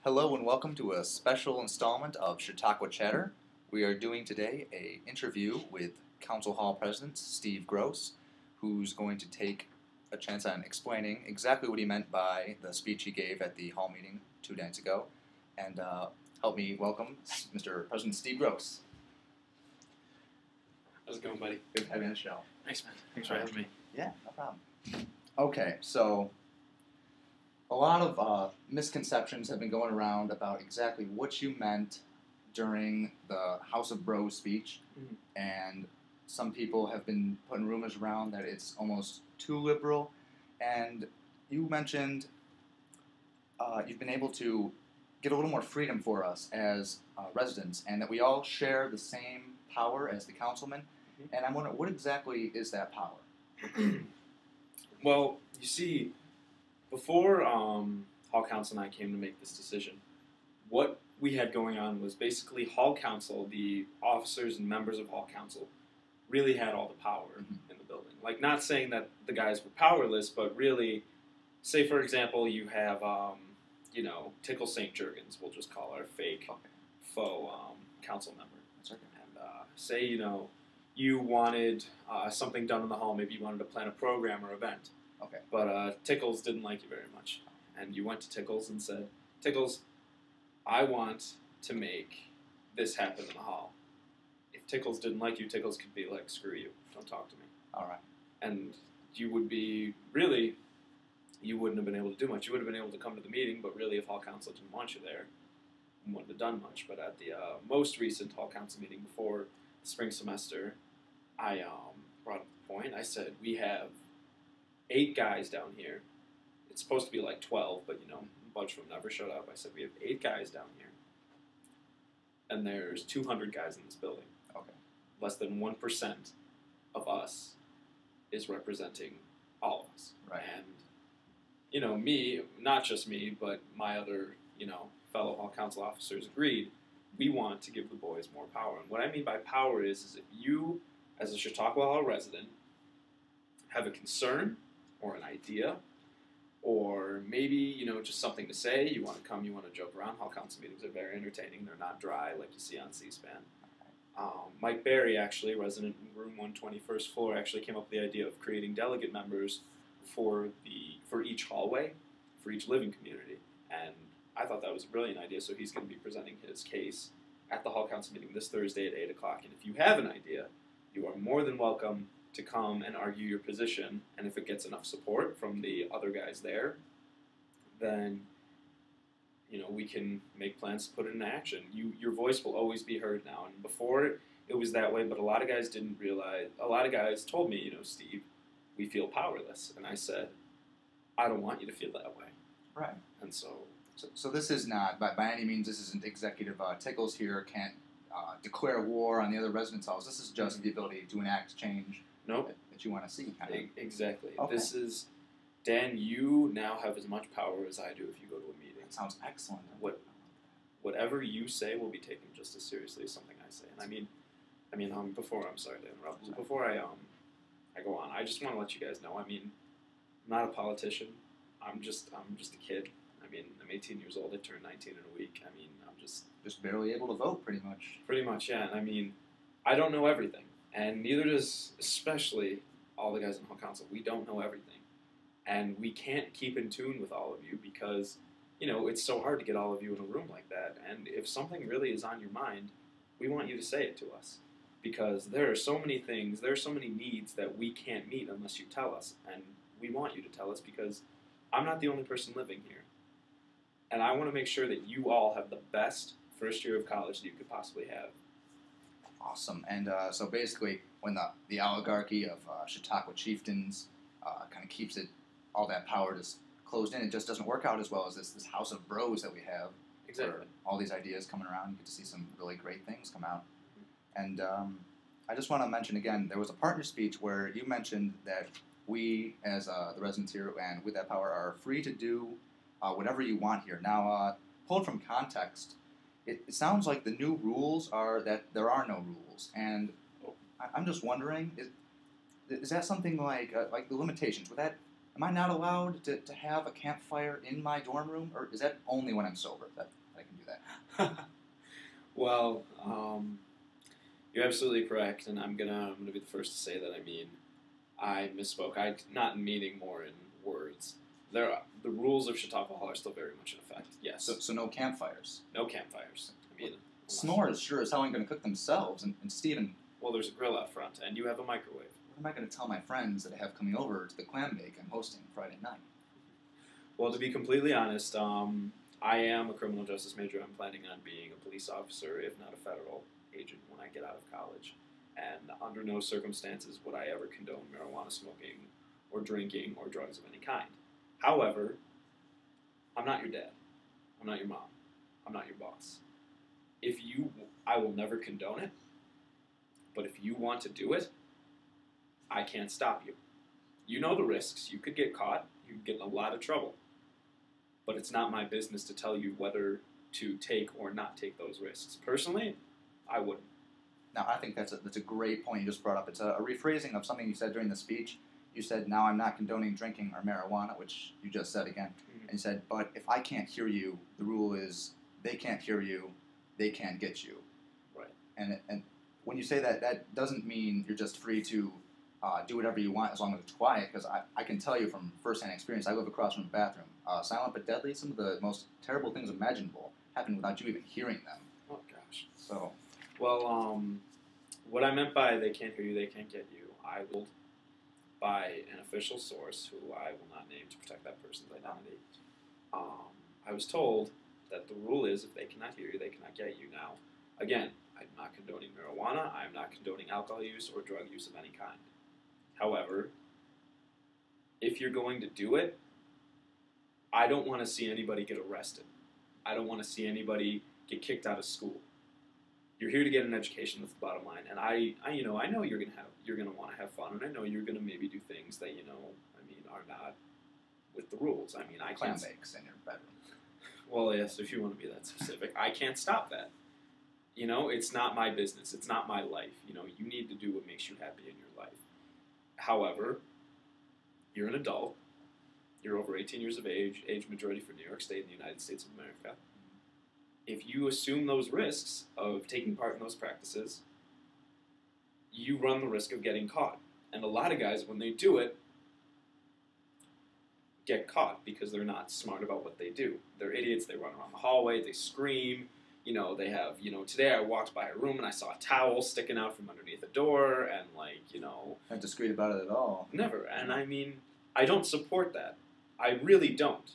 Hello and welcome to a special installment of Chautauqua Chatter. We are doing today an interview with Council Hall President Steve Gross, who's going to take a chance on explaining exactly what he meant by the speech he gave at the Hall meeting 2 nights ago. And help me welcome Mr. President Steve Gross. How's it going, buddy? Good to have you on the show. Thanks, man. Thanks for having me. Yeah, no problem. Okay, so a lot of misconceptions have been going around about exactly what you meant during the House of Bros speech, and some people have been putting rumors around that it's almost too liberal, and you mentioned you've been able to get a little more freedom for us as residents, and that we all share the same power as the councilman, and I'm wondering, what exactly is that power? Well, you see, before Hall Council and I came to make this decision, what we had going on was basically Hall Council, the officers and members of Hall Council, really had all the power in the building. Like, not saying that the guys were powerless, but really, say for example, you have, Tickle St. Jurgens, we'll just call our faux council member. That's okay. And say, you wanted something done in the hall, maybe you wanted to plan a program or event. Okay. But Tickles didn't like you very much. And you went to Tickles and said, Tickles, I want to make this happen in the hall. If Tickles didn't like you, Tickles could be like, screw you, don't talk to me. All right. And you would be, really, you wouldn't have been able to do much. You would have been able to come to the meeting, but really if Hall Council didn't want you there, you wouldn't have done much. But at the most recent Hall Council meeting before the spring semester, I brought up the point. I said, we have 8 guys down here. It's supposed to be like 12, but a bunch of them never showed up. I said, we have 8 guys down here. And there's 200 guys in this building. Okay. Less than 1% of us is representing all of us. Right. And, me, not just me, but my other, fellow Hall Council officers agreed, we want to give the boys more power. And what I mean by power is if you, as a Chautauqua Hall resident, have a concern or an idea, or maybe, just something to say, you want to come, you want to joke around. Hall Council meetings are very entertaining. They're not dry like you see on C-SPAN. Mike Barry, actually, resident in room 120, first floor, actually came up with the idea of creating delegate members for each hallway, for each living community. And I thought that was a brilliant idea, so he's going to be presenting his case at the Hall Council meeting this Thursday at 8 o'clock. And if you have an idea, you are more than welcome to come and argue your position, and if it gets enough support from the other guys there, then we can make plans to put it into action. Your voice will always be heard now, and before it was that way, but a lot of guys didn't realize. A lot of guys told me, Steve, we feel powerless, and I said, I don't want you to feel that way. Right. And So this is not, by any means, this isn't executive Tickles here can't declare war on the other residence halls. This is just the ability to enact change that you want to see. Exactly. Okay. This is, Dan, you now have as much power as I do if you go to a meeting. That sounds excellent. Whatever you say will be taken just as seriously as something I say. And before, I'm sorry to interrupt. Before I go on, I just want to let you guys know, I'm not a politician. I'm just a kid. I'm 18 years old. I turned 19 in a week. I'm just barely able to vote, pretty much. Pretty much, yeah. And I don't know everything. And neither does, especially, all the guys in Hall Council. We don't know everything. And we can't keep in tune with all of you because, it's so hard to get all of you in a room like that. And if something really is on your mind, we want you to say it to us. Because there are so many things, there are so many needs that we can't meet unless you tell us. And we want you to tell us because I'm not the only person living here. And I want to make sure that you all have the best first year of college that you could possibly have. Awesome. And so basically, when the oligarchy of Chautauqua chieftains kind of keeps all that power just closed in, it just doesn't work out as well as this House of Bros that we have. Exactly. All these ideas coming around, you get to see some really great things come out. And I just want to mention again, there was a part in your speech where you mentioned that we, as the residents here and with that power, are free to do whatever you want here. Now, pulled from context, it sounds like the new rules are that there are no rules, and I'm just wondering, is that something like the limitations? Would that am I not allowed to have a campfire in my dorm room, or is that only when I'm sober that I can do that? Well, you're absolutely correct, and I'm gonna be the first to say that. I mean, I misspoke. I not meaning more in words. The rules of Chautauqua Hall are still very much in effect. Yes. So no campfires. No campfires. I mean, S'mores sure as hell ain't going to cook themselves. And Steven, well, there's a grill out front, and you have a microwave. what am I going to tell my friends that I have coming over to the clam bake I'm hosting Friday night? Well, to be completely honest, I am a criminal justice major. I'm planning on being a police officer, if not a federal agent, when I get out of college. And under no circumstances would I ever condone marijuana smoking or drinking or drugs of any kind. However, I'm not your dad. I'm not your mom. I'm not your boss. I will never condone it, but if you want to do it, I can't stop you. You know the risks. You could get caught. You could get in a lot of trouble. But it's not my business to tell you whether to take or not take those risks. Personally, I wouldn't. Now, I think that's a great point you just brought up. It's a rephrasing of something you said during the speech. You said, now I'm not condoning drinking or marijuana, which you just said again. Mm-hmm. And you said, but if I can't hear you, the rule is they can't hear you, they can't get you. Right. And when you say that, that doesn't mean you're just free to do whatever you want as long as it's quiet, because I can tell you from firsthand experience, I live across from a bathroom. Silent but deadly, some of the most terrible things imaginable happen without you even hearing them. Oh, gosh. So, well, what I meant by they can't hear you, they can't get you, I will, by an official source, who I will not name to protect that person's identity, I was told that the rule is if they cannot hear you, they cannot get you. Now, again, I'm not condoning marijuana, I'm not condoning alcohol use or drug use of any kind. However, if you're going to do it, I don't want to see anybody get arrested. I don't want to see anybody get kicked out of school. You're here to get an education. That's the bottom line. And I know you're gonna want to have fun, and I know you're gonna maybe do things that are not with the rules. I mean, I clam can't. bakes in your bedroom. Well, yes, if you want to be that specific, I can't stop that. It's not my business. It's not my life. You need to do what makes you happy in your life. However, you're an adult. You're over 18 years of age majority for New York State in the United States of America. If you assume those risks of taking part in those practices, you run the risk of getting caught. And a lot of guys, when they do it, get caught because they're not smart about what they do. They're idiots. They run around the hallway. They scream. They have, today I walked by a room and I saw a towel sticking out from underneath a door and, Not discreet about it at all. Never. And, I don't support that. I really don't.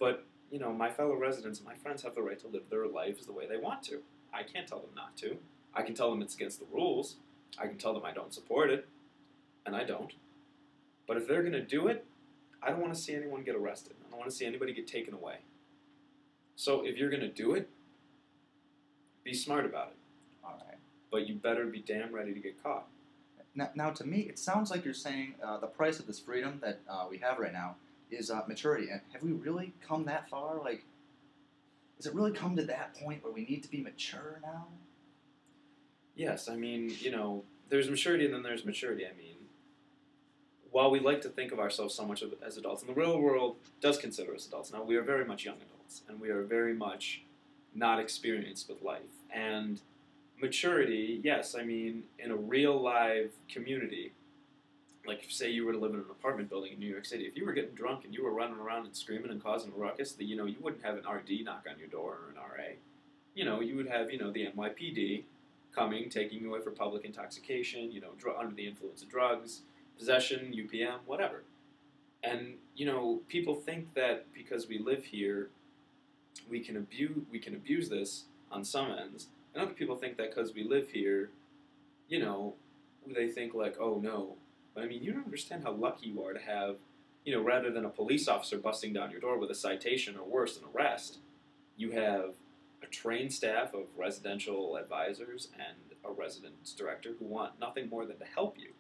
But, my fellow residents and my friends have the right to live their lives the way they want to. I can't tell them not to. I can tell them it's against the rules. I can tell them I don't support it. And I don't. But if they're going to do it, I don't want to see anyone get arrested. I don't want to see anybody get taken away. So if you're going to do it, be smart about it. All right. But you better be damn ready to get caught. Now, to me, it sounds like you're saying the price of this freedom that we have right now is maturity. And have we really come that far? Like, has it really come to that point where we need to be mature now? Yes, there's maturity and then there's maturity. While we like to think of ourselves so much as adults, and the real world does consider us adults, now we are very much young adults, and we are very much not experienced with life. And maturity, yes, in a real live community, like say you were to live in an apartment building in New York City, if you were getting drunk and you were running around and screaming and causing a ruckus, you wouldn't have an RD knock on your door or an RA. You would have, the NYPD coming, taking you away for public intoxication, under the influence of drugs, possession, UPM, whatever. And, people think that because we live here, we can abuse this on some ends, and other people think that because we live here, they think like, oh no. But you don't understand how lucky you are to have, rather than a police officer busting down your door with a citation or worse, an arrest, you have a trained staff of residential advisors and a residence director who want nothing more than to help you.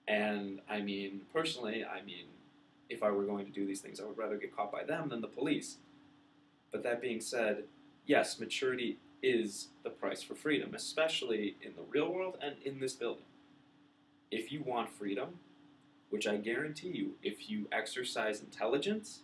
And, personally, if I were going to do these things, I would rather get caught by them than the police. But that being said, yes, maturity is the price for freedom, especially in the real world and in this building. If you want freedom, which I guarantee you, if you exercise intelligence